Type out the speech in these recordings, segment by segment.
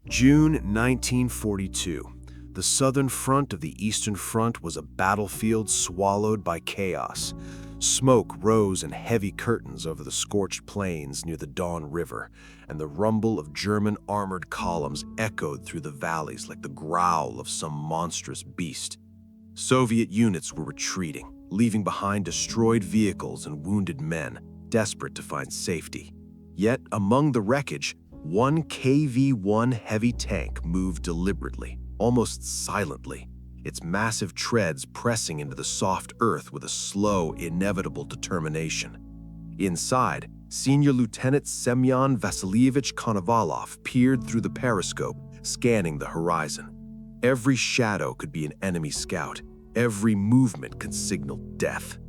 June 1942. The southern front of the Eastern Front was a battlefield swallowed by chaos. Smoke rose in heavy curtains over the scorched plains near the Don River, and the rumble of German armored columns echoed through the valleys like the growl of some monstrous beast. Soviet units were retreating, leaving behind destroyed vehicles and wounded men, desperate to find safety. Yet, among the wreckage, one KV-1 heavy tank moved deliberately, almost silently, its massive treads pressing into the soft earth with a slow, inevitable determination. Inside, Senior Lieutenant Semyon Vasilievich Konovalov peered through the periscope, scanning the horizon. Every shadow could be an enemy scout. Every movement could signal death.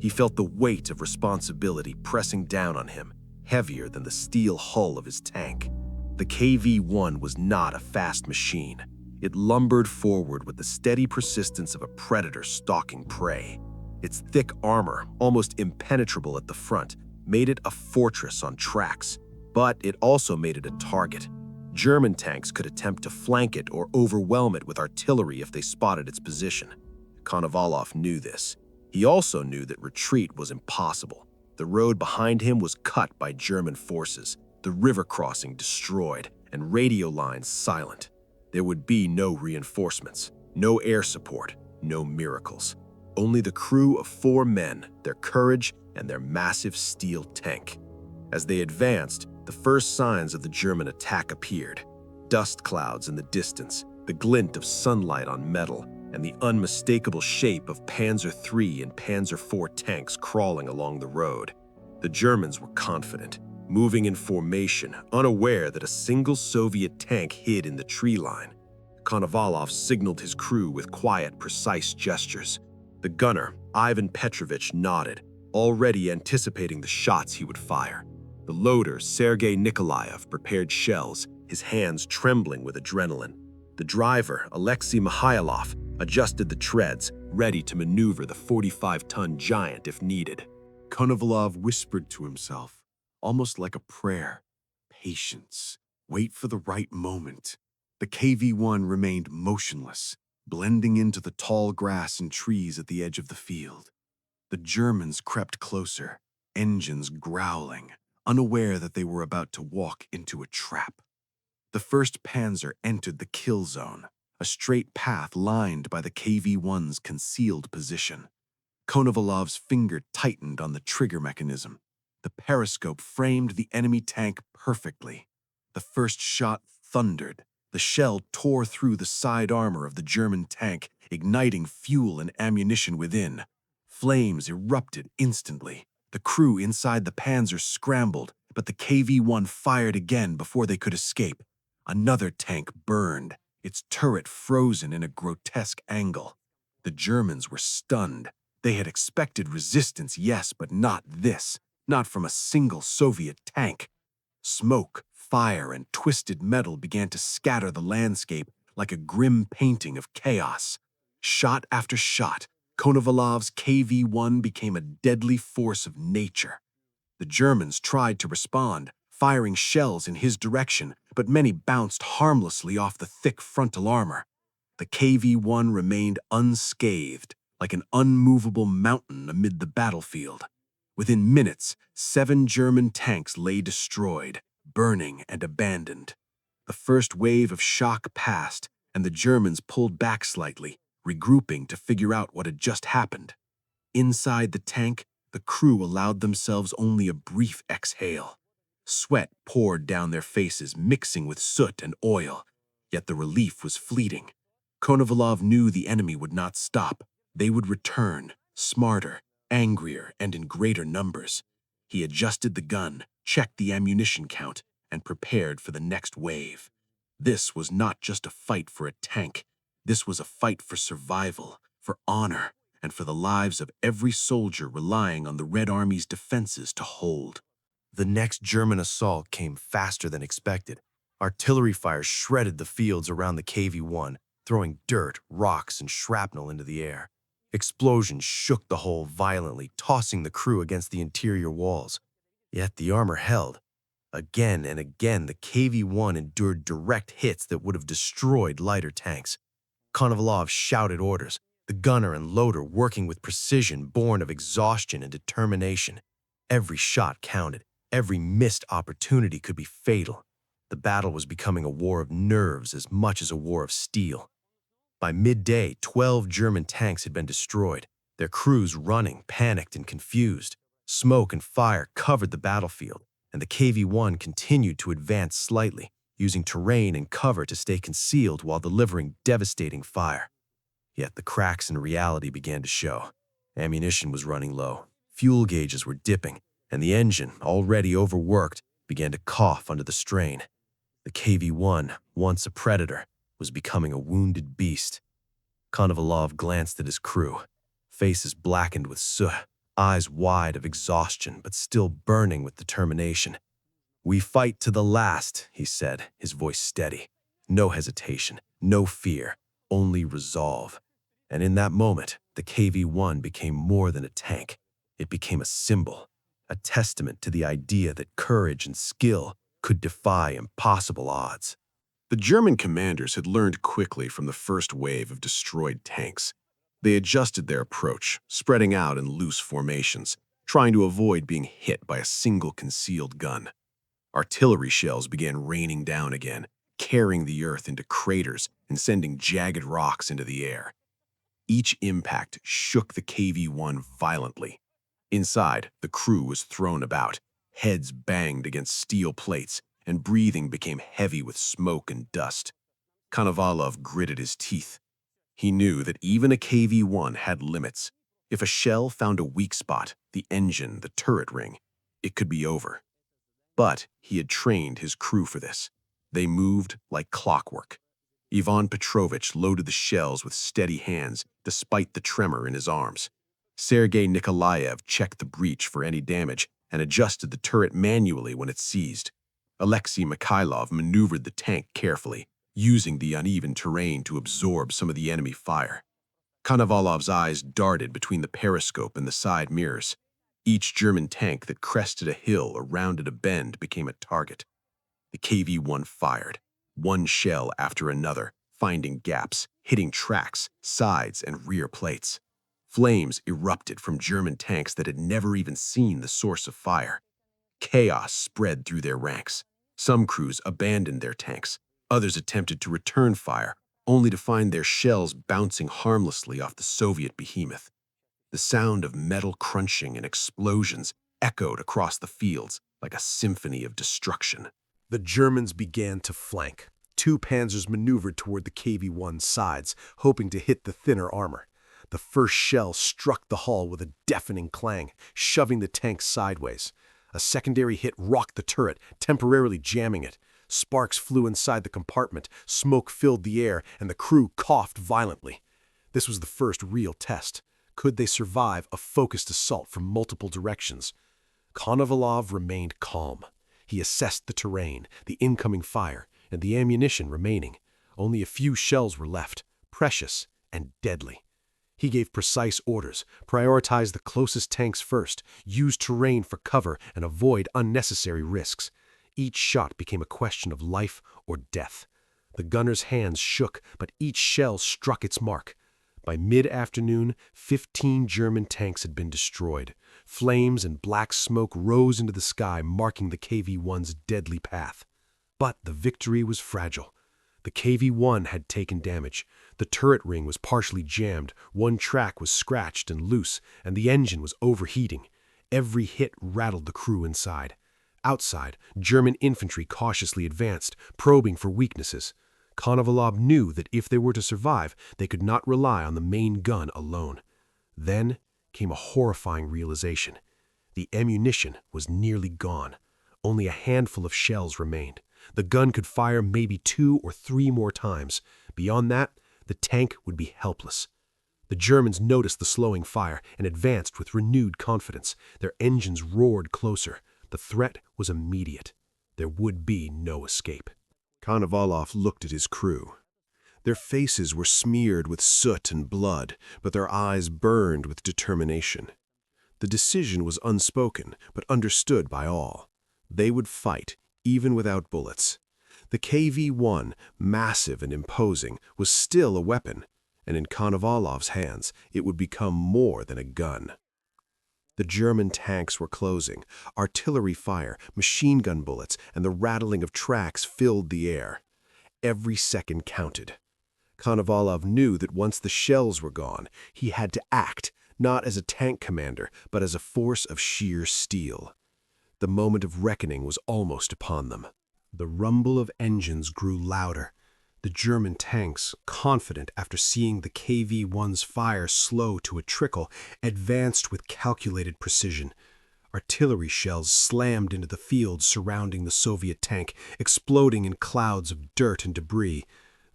He felt the weight of responsibility pressing down on him, heavier than the steel hull of his tank. The KV-1 was not a fast machine. It lumbered forward with the steady persistence of a predator stalking prey. Its thick armor, almost impenetrable at the front, made it a fortress on tracks, but it also made it a target. German tanks could attempt to flank it or overwhelm it with artillery if they spotted its position. Konovalov knew this. He also knew that retreat was impossible. The road behind him was cut by German forces, the river crossing destroyed, and radio lines silent. There would be no reinforcements, no air support, no miracles. Only the crew of 4 men, their courage, and their massive steel tank. As they advanced, the first signs of the German attack appeared. Dust clouds in the distance, the glint of sunlight on metal, and the unmistakable shape of Panzer III and Panzer IV tanks crawling along the road. The Germans were confident, moving in formation, unaware that a single Soviet tank hid in the tree line. Konovalov signaled his crew with quiet, precise gestures. The gunner, Ivan Petrovich, nodded, already anticipating the shots he would fire. The loader, Sergei Nikolaev, prepared shells, his hands trembling with adrenaline. The driver, Alexei Mikhailov, adjusted the treads, ready to maneuver the 45-ton giant if needed. Konovalov whispered to himself, almost like a prayer. Patience. Wait for the right moment. The KV-1 remained motionless, blending into the tall grass and trees at the edge of the field. The Germans crept closer, engines growling, unaware that they were about to walk into a trap. The 1st Panzer entered the kill zone, a straight path lined by the KV-1's concealed position. Konovalov's finger tightened on the trigger mechanism. The periscope framed the enemy tank perfectly. The first shot thundered. The shell tore through the side armor of the German tank, igniting fuel and ammunition within. Flames erupted instantly. The crew inside the Panzer scrambled, but the KV-1 fired again before they could escape. Another tank burned, its turret frozen in a grotesque angle. The Germans were stunned. They had expected resistance, yes, but not this. Not from a single Soviet tank. Smoke, fire, and twisted metal began to scatter the landscape like a grim painting of chaos. Shot after shot, Konovalov's KV-1 became a deadly force of nature. The Germans tried to respond, firing shells in his direction, but many bounced harmlessly off the thick frontal armor. The KV-1 remained unscathed, like an unmovable mountain amid the battlefield. Within minutes, 7 German tanks lay destroyed, burning and abandoned. The first wave of shock passed, and the Germans pulled back slightly, regrouping to figure out what had just happened. Inside the tank, the crew allowed themselves only a brief exhale. Sweat poured down their faces, mixing with soot and oil, yet the relief was fleeting. Konovalov knew the enemy would not stop. They would return, smarter, angrier, and in greater numbers. He adjusted the gun, checked the ammunition count, and prepared for the next wave. This was not just a fight for a tank. This was a fight for survival, for honor, and for the lives of every soldier relying on the Red Army's defenses to hold. The next German assault came faster than expected. Artillery fire shredded the fields around the KV-1, throwing dirt, rocks, and shrapnel into the air. Explosions shook the hull violently, tossing the crew against the interior walls. Yet the armor held. Again and again, the KV-1 endured direct hits that would have destroyed lighter tanks. Konovalov shouted orders, the gunner and loader working with precision born of exhaustion and determination. Every shot counted. Every missed opportunity could be fatal. The battle was becoming a war of nerves as much as a war of steel. By midday, 12 German tanks had been destroyed, their crews running, panicked and confused. Smoke and fire covered the battlefield, and the KV-1 continued to advance slightly, using terrain and cover to stay concealed while delivering devastating fire. Yet the cracks in reality began to show. Ammunition was running low, fuel gauges were dipping, and the engine, already overworked, began to cough under the strain. The KV-1, once a predator, was becoming a wounded beast. Konovalov glanced at his crew, faces blackened with soot, eyes wide of exhaustion but still burning with determination. "We fight to the last," he said, his voice steady. No hesitation, no fear, only resolve. And in that moment, the KV-1 became more than a tank. It became a symbol, a testament to the idea that courage and skill could defy impossible odds. The German commanders had learned quickly from the first wave of destroyed tanks. They adjusted their approach, spreading out in loose formations, trying to avoid being hit by a single concealed gun. Artillery shells began raining down again, carrying the earth into craters and sending jagged rocks into the air. Each impact shook the KV-1 violently. Inside, the crew was thrown about, heads banged against steel plates, and breathing became heavy with smoke and dust. Konovalov gritted his teeth. He knew that even a KV-1 had limits. If a shell found a weak spot, the engine, the turret ring, it could be over. But he had trained his crew for this. They moved like clockwork. Ivan Petrovich loaded the shells with steady hands, despite the tremor in his arms. Sergei Nikolaev checked the breech for any damage and adjusted the turret manually when it seized. Alexei Mikhailov maneuvered the tank carefully, using the uneven terrain to absorb some of the enemy fire. Konovalov's eyes darted between the periscope and the side mirrors. Each German tank that crested a hill or rounded a bend became a target. The KV-1 fired, one shell after another, finding gaps, hitting tracks, sides, and rear plates. Flames erupted from German tanks that had never even seen the source of fire. Chaos spread through their ranks. Some crews abandoned their tanks. Others attempted to return fire, only to find their shells bouncing harmlessly off the Soviet behemoth. The sound of metal crunching and explosions echoed across the fields like a symphony of destruction. The Germans began to flank. Two panzers maneuvered toward the KV-1's sides, hoping to hit the thinner armor. The first shell struck the hull with a deafening clang, shoving the tank sideways. A secondary hit rocked the turret, temporarily jamming it. Sparks flew inside the compartment, smoke filled the air, and the crew coughed violently. This was the first real test. Could they survive a focused assault from multiple directions? Konovalov remained calm. He assessed the terrain, the incoming fire, and the ammunition remaining. Only a few shells were left, precious and deadly. He gave precise orders, prioritize the closest tanks first, use terrain for cover, and avoid unnecessary risks. Each shot became a question of life or death. The gunner's hands shook, but each shell struck its mark. By mid-afternoon, 15 German tanks had been destroyed. Flames and black smoke rose into the sky, marking the KV-1's deadly path. But the victory was fragile. The KV-1 had taken damage. The turret ring was partially jammed, one track was scratched and loose, and the engine was overheating. Every hit rattled the crew inside. Outside, German infantry cautiously advanced, probing for weaknesses. Konovalov knew that if they were to survive, they could not rely on the main gun alone. Then came a horrifying realization. The ammunition was nearly gone. Only a handful of shells remained. The gun could fire maybe 2 or 3 more times. Beyond that, the tank would be helpless. The Germans noticed the slowing fire and advanced with renewed confidence. Their engines roared closer. The threat was immediate. There would be no escape. Konovalov looked at his crew. Their faces were smeared with soot and blood, but their eyes burned with determination. The decision was unspoken, but understood by all. They would fight, even without bullets. The KV-1, massive and imposing, was still a weapon, and in Konovalov's hands, it would become more than a gun. The German tanks were closing. Artillery fire, machine gun bullets, and the rattling of tracks filled the air. Every second counted. Konovalov knew that once the shells were gone, he had to act, not as a tank commander, but as a force of sheer steel. The moment of reckoning was almost upon them. The rumble of engines grew louder. The German tanks, confident after seeing the KV-1's fire slow to a trickle, advanced with calculated precision. Artillery shells slammed into the fields surrounding the Soviet tank, exploding in clouds of dirt and debris.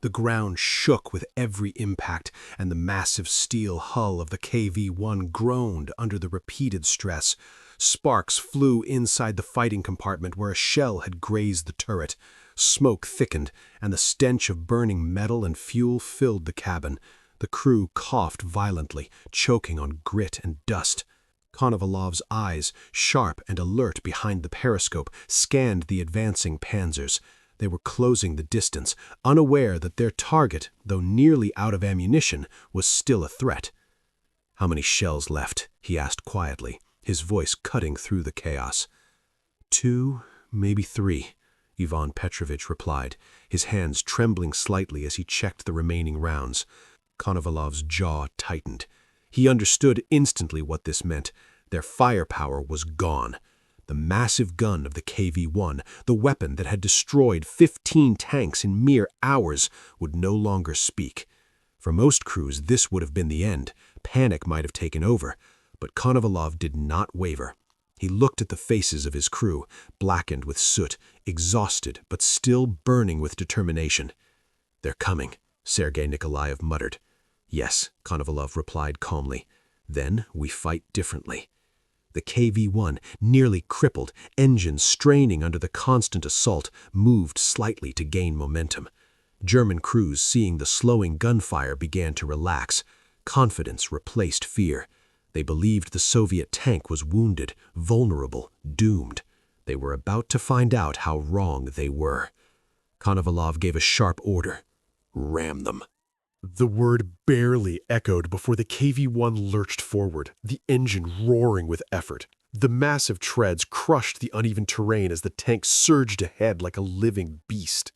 The ground shook with every impact, and the massive steel hull of the KV-1 groaned under the repeated stress. Sparks flew inside the fighting compartment where a shell had grazed the turret. Smoke thickened, and the stench of burning metal and fuel filled the cabin. The crew coughed violently, choking on grit and dust. Konovalov's eyes, sharp and alert behind the periscope, scanned the advancing panzers. They were closing the distance, unaware that their target, though nearly out of ammunition, was still a threat. "How many shells left?" he asked quietly, his voice cutting through the chaos. "2, maybe 3, Ivan Petrovich replied, his hands trembling slightly as he checked the remaining rounds. Konovalov's jaw tightened. He understood instantly what this meant. Their firepower was gone. The massive gun of the KV-1, the weapon that had destroyed 15 tanks in mere hours, would no longer speak. For most crews, this would have been the end. Panic might have taken over. But Konovalov did not waver. He looked at the faces of his crew, blackened with soot, exhausted but still burning with determination. "They're coming," Sergei Nikolaev muttered. "Yes," Konovalov replied calmly. "Then we fight differently." The KV-1, nearly crippled, engines straining under the constant assault, moved slightly to gain momentum. German crews, seeing the slowing gunfire, began to relax. Confidence replaced fear. They believed the Soviet tank was wounded, vulnerable, doomed. They were about to find out how wrong they were. Konovalov gave a sharp order. "Ram them." The word barely echoed before the KV-1 lurched forward, the engine roaring with effort. The massive treads crushed the uneven terrain as the tank surged ahead like a living beast.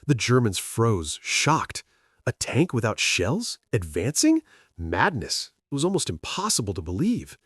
The Germans froze, shocked. A tank without shells? Advancing? Madness. It was almost impossible to believe.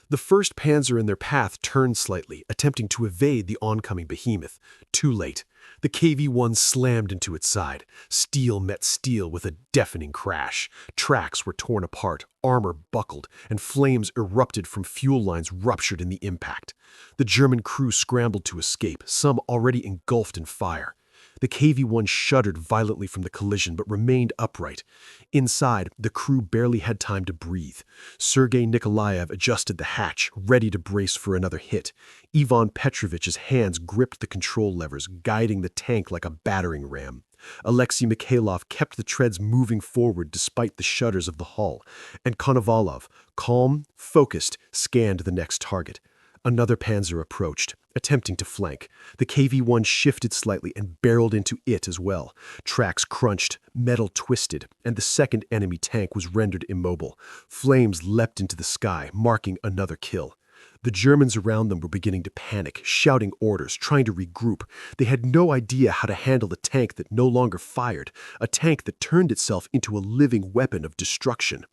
The first panzer in their path turned slightly, attempting to evade the oncoming behemoth. Too late. The KV-1 slammed into its side. Steel met steel with a deafening crash. Tracks were torn apart, armor buckled, and flames erupted from fuel lines ruptured in the impact. The German crew scrambled to escape, some already engulfed in fire. The KV-1 shuddered violently from the collision but remained upright. Inside, the crew barely had time to breathe. Sergei Nikolaev adjusted the hatch, ready to brace for another hit. Ivan Petrovich's hands gripped the control levers, guiding the tank like a battering ram. Alexei Mikhailov kept the treads moving forward despite the shudders of the hull. And Konovalov, calm, focused, scanned the next target. Another panzer approached, attempting to flank. The KV-1 shifted slightly and barreled into it as well. Tracks crunched, metal twisted, and the second enemy tank was rendered immobile. Flames leapt into the sky, marking another kill. The Germans around them were beginning to panic, shouting orders, trying to regroup. They had no idea how to handle a tank that no longer fired, a tank that turned itself into a living weapon of destruction.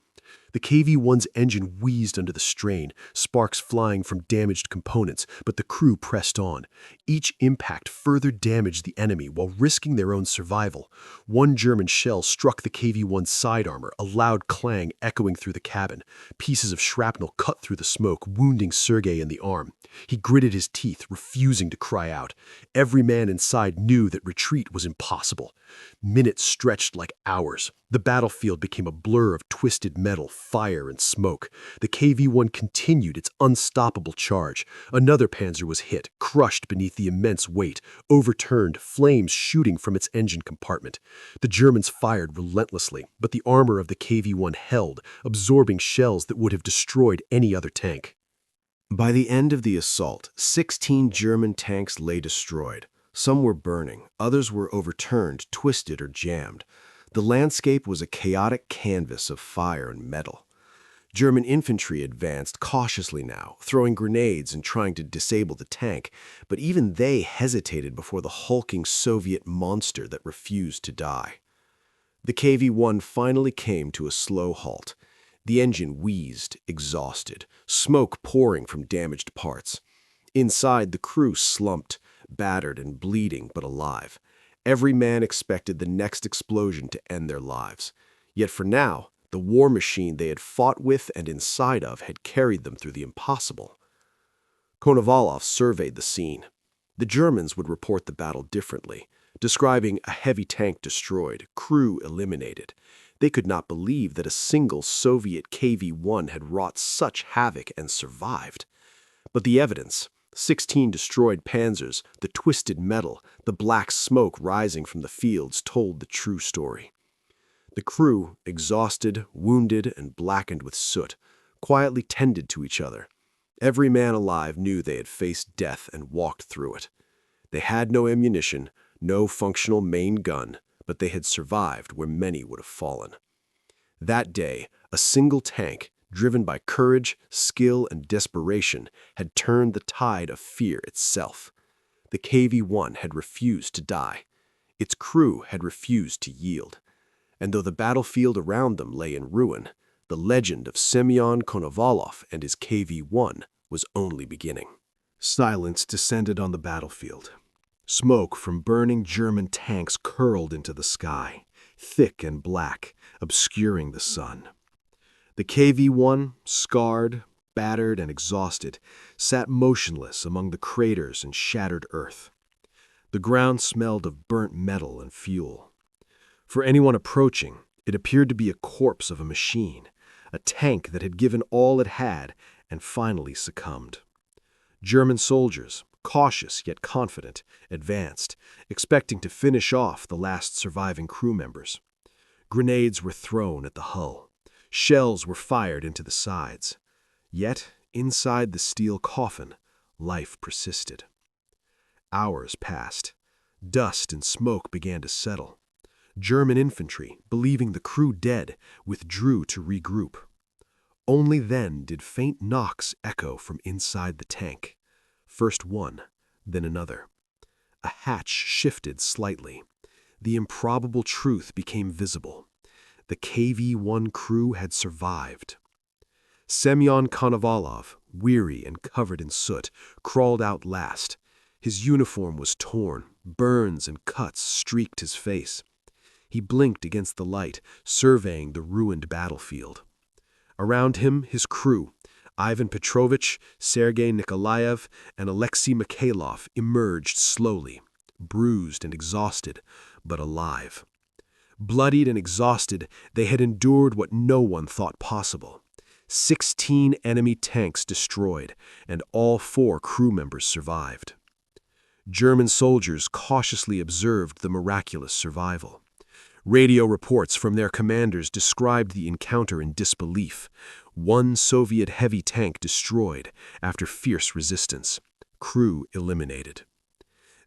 The KV-1's engine wheezed under the strain, sparks flying from damaged components, but the crew pressed on. Each impact further damaged the enemy while risking their own survival. One German shell struck the KV-1's side armor, a loud clang echoing through the cabin. Pieces of shrapnel cut through the smoke, wounding Sergei in the arm. He gritted his teeth, refusing to cry out. Every man inside knew that retreat was impossible. Minutes stretched like hours. The battlefield became a blur of twisted metal, fire, and smoke. The KV-1 continued its unstoppable charge. Another panzer was hit, crushed beneath the immense weight, overturned, flames shooting from its engine compartment. The Germans fired relentlessly, but the armor of the KV-1 held, absorbing shells that would have destroyed any other tank. By the end of the assault, 16 German tanks lay destroyed. Some were burning, others were overturned, twisted, or jammed. The landscape was a chaotic canvas of fire and metal. German infantry advanced cautiously now, throwing grenades and trying to disable the tank, but even they hesitated before the hulking Soviet monster that refused to die. The KV-1 finally came to a slow halt. The engine wheezed, exhausted, smoke pouring from damaged parts. Inside, the crew slumped, battered and bleeding but alive. Every man expected the next explosion to end their lives. Yet for now, the war machine they had fought with and inside of had carried them through the impossible. Konovalov surveyed the scene. The Germans would report the battle differently, describing a heavy tank destroyed, crew eliminated. They could not believe that a single Soviet KV-1 had wrought such havoc and survived. But the evidence, 16 destroyed panzers, the twisted metal, the black smoke rising from the fields told the true story. The crew, exhausted, wounded, and blackened with soot, quietly tended to each other. Every man alive knew they had faced death and walked through it. They had no ammunition, no functional main gun, but they had survived where many would have fallen. That day, a single tank, driven by courage, skill, and desperation, had turned the tide of fear itself. The KV-1 had refused to die. Its crew had refused to yield. And though the battlefield around them lay in ruin, the legend of Semyon Konovalov and his KV-1 was only beginning. Silence descended on the battlefield. Smoke from burning German tanks curled into the sky, thick and black, obscuring the sun. The KV-1, scarred, battered, and exhausted, sat motionless among the craters and shattered earth. The ground smelled of burnt metal and fuel. For anyone approaching, it appeared to be a corpse of a machine, a tank that had given all it had and finally succumbed. German soldiers, cautious yet confident, advanced, expecting to finish off the last surviving crew members. Grenades were thrown at the hull. Shells were fired into the sides. Yet, inside the steel coffin, life persisted. Hours passed. Dust and smoke began to settle. German infantry, believing the crew dead, withdrew to regroup. Only then did faint knocks echo from inside the tank. First one, then another. A hatch shifted slightly. The improbable truth became visible. The KV-1 crew had survived. Semyon Konovalov, weary and covered in soot, crawled out last. His uniform was torn. Burns and cuts streaked his face. He blinked against the light, surveying the ruined battlefield. Around him, his crew, Ivan Petrovich, Sergei Nikolaev, and Alexei Mikhailov, emerged slowly, bruised and exhausted, but alive. Bloodied and exhausted, they had endured what no one thought possible. 16 enemy tanks destroyed, and all 4 crew members survived. German soldiers cautiously observed the miraculous survival. Radio reports from their commanders described the encounter in disbelief. 1 Soviet heavy tank destroyed after fierce resistance. Crew eliminated.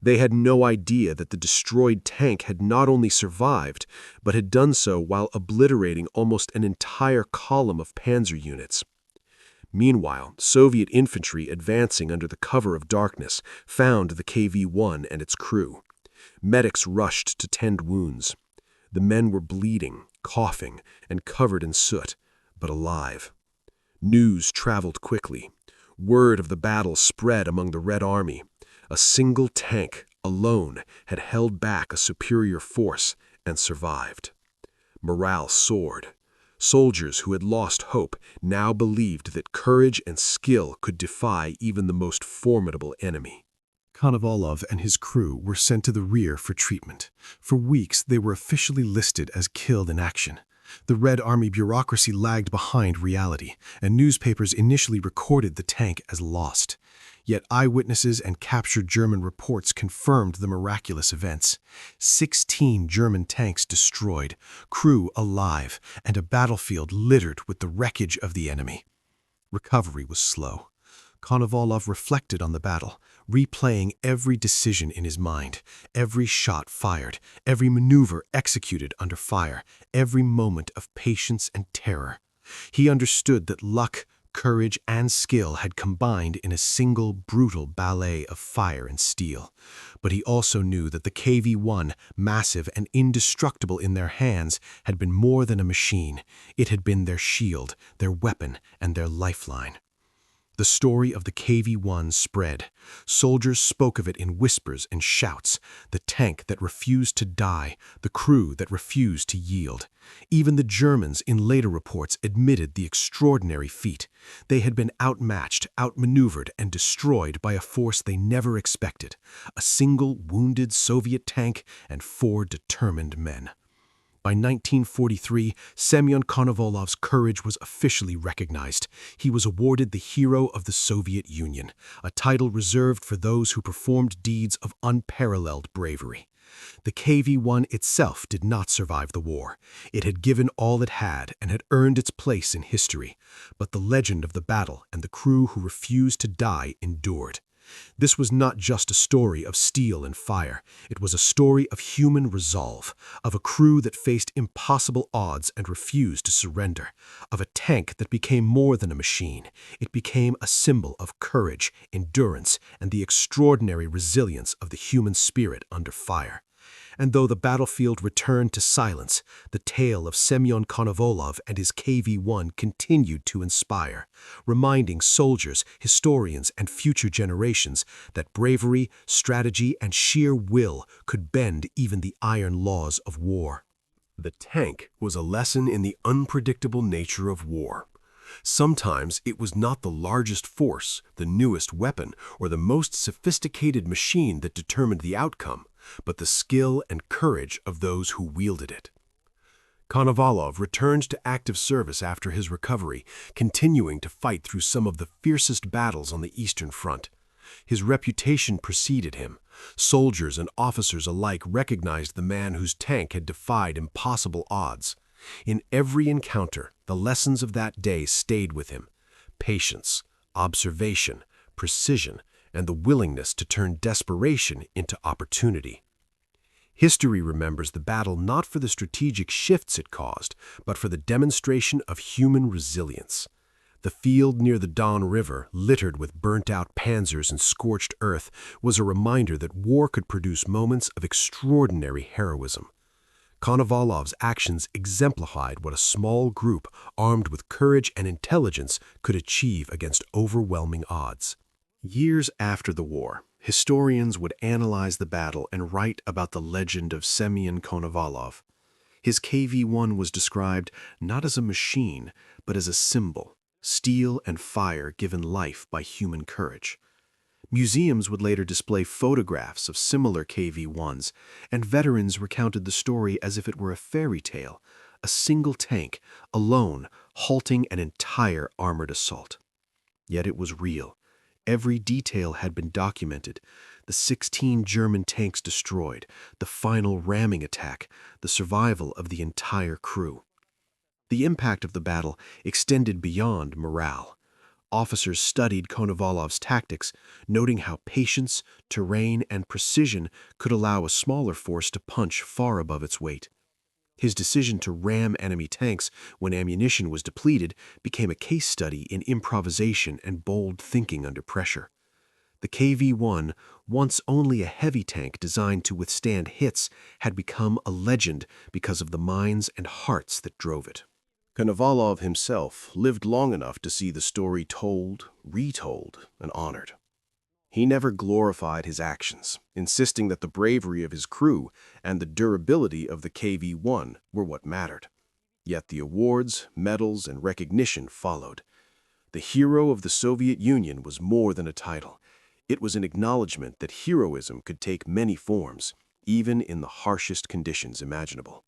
They had no idea that the destroyed tank had not only survived, but had done so while obliterating almost an entire column of panzer units. Meanwhile, Soviet infantry advancing under the cover of darkness found the KV-1 and its crew. Medics rushed to tend wounds. The men were bleeding, coughing, and covered in soot, but alive. News traveled quickly. Word of the battle spread among the Red Army. A single tank, alone, had held back a superior force and survived. Morale soared. Soldiers who had lost hope now believed that courage and skill could defy even the most formidable enemy. Konovalov and his crew were sent to the rear for treatment. For weeks, they were officially listed as killed in action. The Red Army bureaucracy lagged behind reality, and newspapers initially recorded the tank as lost. Yet eyewitnesses and captured German reports confirmed the miraculous events. 16 German tanks destroyed, crew alive, and a battlefield littered with the wreckage of the enemy. Recovery was slow. Konovalov reflected on the battle, replaying every decision in his mind, every shot fired, every maneuver executed under fire, every moment of patience and terror. He understood that luck, courage, and skill had combined in a single brutal ballet of fire and steel. But he also knew that the KV-1, massive and indestructible in their hands, had been more than a machine. It had been their shield, their weapon, and their lifeline. The story of the KV-1 spread. Soldiers spoke of it in whispers and shouts, the tank that refused to die, the crew that refused to yield. Even the Germans in later reports admitted the extraordinary feat. They had been outmatched, outmaneuvered, and destroyed by a force they never expected, a single wounded Soviet tank and 4 determined men. By 1943, Semyon Konovalov's courage was officially recognized. He was awarded the Hero of the Soviet Union, a title reserved for those who performed deeds of unparalleled bravery. The KV-1 itself did not survive the war. It had given all it had and had earned its place in history. But the legend of the battle and the crew who refused to die endured. This was not just a story of steel and fire. It was a story of human resolve, of a crew that faced impossible odds and refused to surrender, of a tank that became more than a machine. It became a symbol of courage, endurance, and the extraordinary resilience of the human spirit under fire. And though the battlefield returned to silence, the tale of Semyon Konovalov and his KV-1 continued to inspire, reminding soldiers, historians, and future generations that bravery, strategy, and sheer will could bend even the iron laws of war. The tank was a lesson in the unpredictable nature of war. Sometimes it was not the largest force, the newest weapon, or the most sophisticated machine that determined the outcome, but the skill and courage of those who wielded it. Konovalov returned to active service after his recovery, continuing to fight through some of the fiercest battles on the Eastern Front. His reputation preceded him. Soldiers and officers alike recognized the man whose tank had defied impossible odds. In every encounter, the lessons of that day stayed with him: patience, observation, precision, and the willingness to turn desperation into opportunity. History remembers the battle not for the strategic shifts it caused, but for the demonstration of human resilience. The field near the Don River, littered with burnt-out panzers and scorched earth, was a reminder that war could produce moments of extraordinary heroism. Konovalov's actions exemplified what a small group, armed with courage and intelligence, could achieve against overwhelming odds. Years after the war, historians would analyze the battle and write about the legend of Semyon Konovalov. His KV-1 was described not as a machine, but as a symbol, steel and fire given life by human courage. Museums would later display photographs of similar KV-1s, and veterans recounted the story as if it were a fairy tale, a single tank, alone, halting an entire armored assault. Yet it was real. Every detail had been documented: the 16 German tanks destroyed, the final ramming attack, the survival of the entire crew. The impact of the battle extended beyond morale. Officers studied Konovalov's tactics, noting how patience, terrain, and precision could allow a smaller force to punch far above its weight. His decision to ram enemy tanks when ammunition was depleted became a case study in improvisation and bold thinking under pressure. The KV-1, once only a heavy tank designed to withstand hits, had become a legend because of the minds and hearts that drove it. Konovalov himself lived long enough to see the story told, retold, and honored. He never glorified his actions, insisting that the bravery of his crew and the durability of the KV-1 were what mattered. Yet the awards, medals, and recognition followed. The Hero of the Soviet Union was more than a title. It was an acknowledgement that heroism could take many forms, even in the harshest conditions imaginable.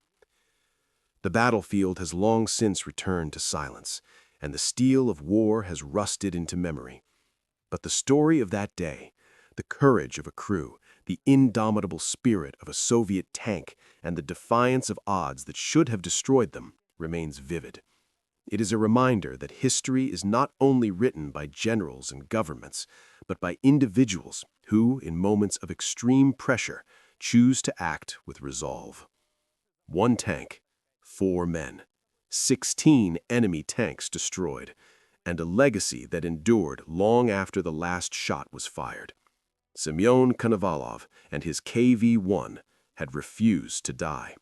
The battlefield has long since returned to silence, and the steel of war has rusted into memory. But the story of that day, the courage of a crew, the indomitable spirit of a Soviet tank, and the defiance of odds that should have destroyed them, remains vivid. It is a reminder that history is not only written by generals and governments, but by individuals who, in moments of extreme pressure, choose to act with resolve. 1 tank, 4 men, 16 enemy tanks destroyed, and a legacy that endured long after the last shot was fired. Semyon Konovalov and his KV-1 had refused to die.